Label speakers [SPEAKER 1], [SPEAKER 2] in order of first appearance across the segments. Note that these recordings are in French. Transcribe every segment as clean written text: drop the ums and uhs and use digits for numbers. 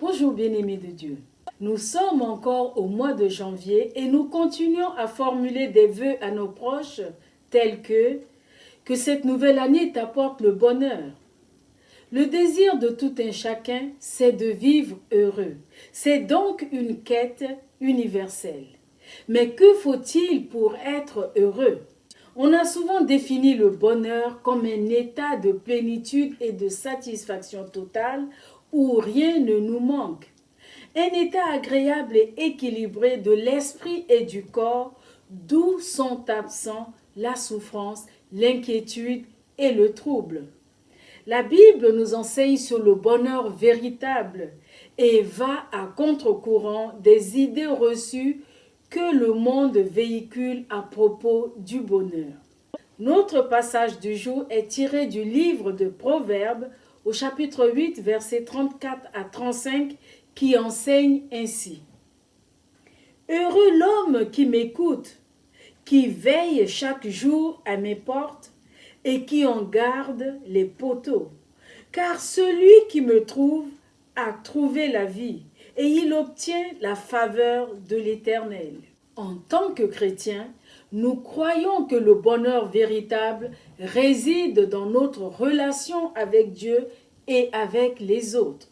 [SPEAKER 1] Bonjour bien-aimés de Dieu. Nous sommes encore au mois de janvier et nous continuons à formuler des vœux à nos proches tels que cette nouvelle année t'apporte le bonheur. Le désir de tout un chacun, c'est de vivre heureux. C'est donc une quête universelle. Mais que faut-il pour être heureux? On a souvent défini le bonheur comme un état de plénitude et de satisfaction totale où rien ne nous manque. Un état agréable et équilibré de l'esprit et du corps, d'où sont absents la souffrance, l'inquiétude et le trouble. La Bible nous enseigne sur le bonheur véritable et va à contre-courant des idées reçues que le monde véhicule à propos du bonheur. Notre passage du jour est tiré du livre de Proverbes au chapitre 8, versets 34 à 35, qui enseigne ainsi. Heureux l'homme qui m'écoute, qui veille chaque jour à mes portes et qui en garde les poteaux. Car celui qui me trouve a trouvé la vie et il obtient la faveur de l'Éternel. En tant que chrétiens, nous croyons que le bonheur véritable réside dans notre relation avec Dieu et avec les autres.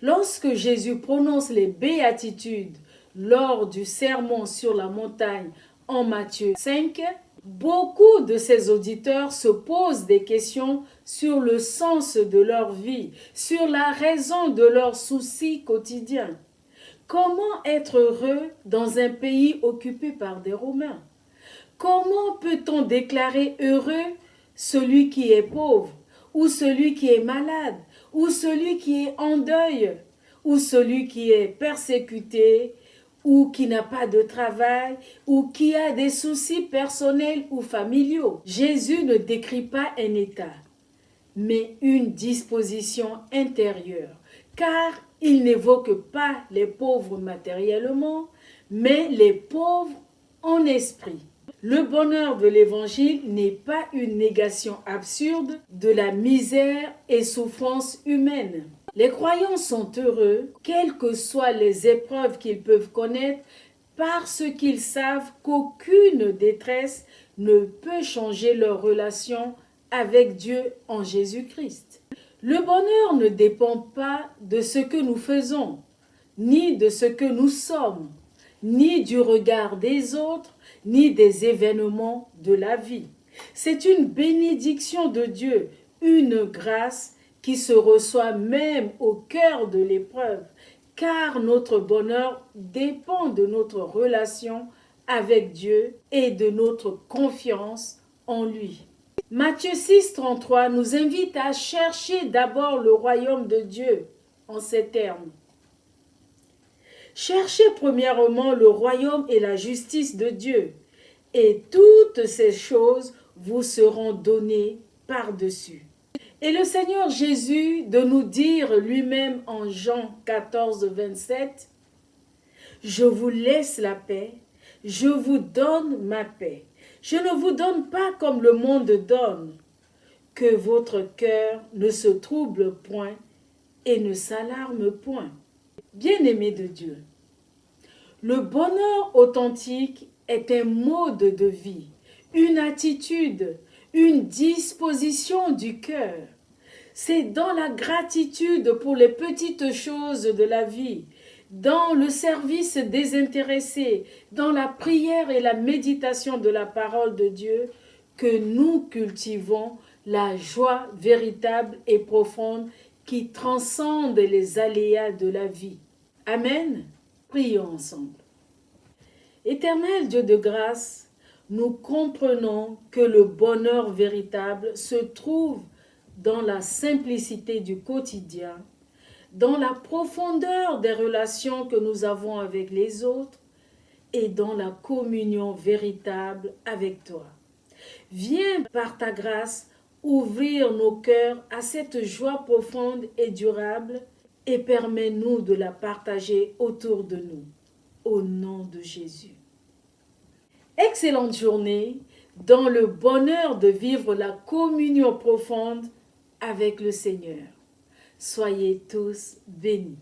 [SPEAKER 1] Lorsque Jésus prononce les béatitudes lors du sermon sur la montagne en Matthieu 5, beaucoup de ses auditeurs se posent des questions sur le sens de leur vie, sur la raison de leurs soucis quotidiens. Comment être heureux dans un pays occupé par des Romains? Comment peut-on déclarer heureux celui qui est pauvre, ou celui qui est malade, ou celui qui est en deuil, ou celui qui est persécuté, ou qui n'a pas de travail, ou qui a des soucis personnels ou familiaux? Jésus ne décrit pas un état, mais une disposition intérieure, car il n'évoque pas les pauvres matériellement, mais les pauvres en esprit. Le bonheur de l'Évangile n'est pas une négation absurde de la misère et souffrance humaine. Les croyants sont heureux, quelles que soient les épreuves qu'ils peuvent connaître, parce qu'ils savent qu'aucune détresse ne peut changer leur relation avec Dieu en Jésus-Christ. Le bonheur ne dépend pas de ce que nous faisons, ni de ce que nous sommes, ni du regard des autres, ni des événements de la vie. C'est une bénédiction de Dieu, une grâce qui se reçoit même au cœur de l'épreuve, car notre bonheur dépend de notre relation avec Dieu et de notre confiance en lui. Matthieu 6, 33 nous invite à chercher d'abord le royaume de Dieu en ces termes. Cherchez premièrement le royaume et la justice de Dieu, et toutes ces choses vous seront données par-dessus. Et le Seigneur Jésus de nous dire lui-même en Jean 14, 27, « Je vous laisse la paix, je vous donne ma paix. Je ne vous donne pas comme le monde donne, que votre cœur ne se trouble point et ne s'alarme point. » Bien-aimés de Dieu, le bonheur authentique est un mode de vie, une attitude, une disposition du cœur. C'est dans la gratitude pour les petites choses de la vie, dans le service désintéressé, dans la prière et la méditation de la parole de Dieu que nous cultivons la joie véritable et profonde qui transcende les aléas de la vie. Amen. Prions ensemble. Éternel Dieu de grâce, nous comprenons que le bonheur véritable se trouve dans la simplicité du quotidien, dans la profondeur des relations que nous avons avec les autres et dans la communion véritable avec toi. Viens par ta grâce ouvrir nos cœurs à cette joie profonde et durable et permets-nous de la partager autour de nous. Au nom de Jésus. Excellente journée dans le bonheur de vivre la communion profonde avec le Seigneur. Soyez tous bénis.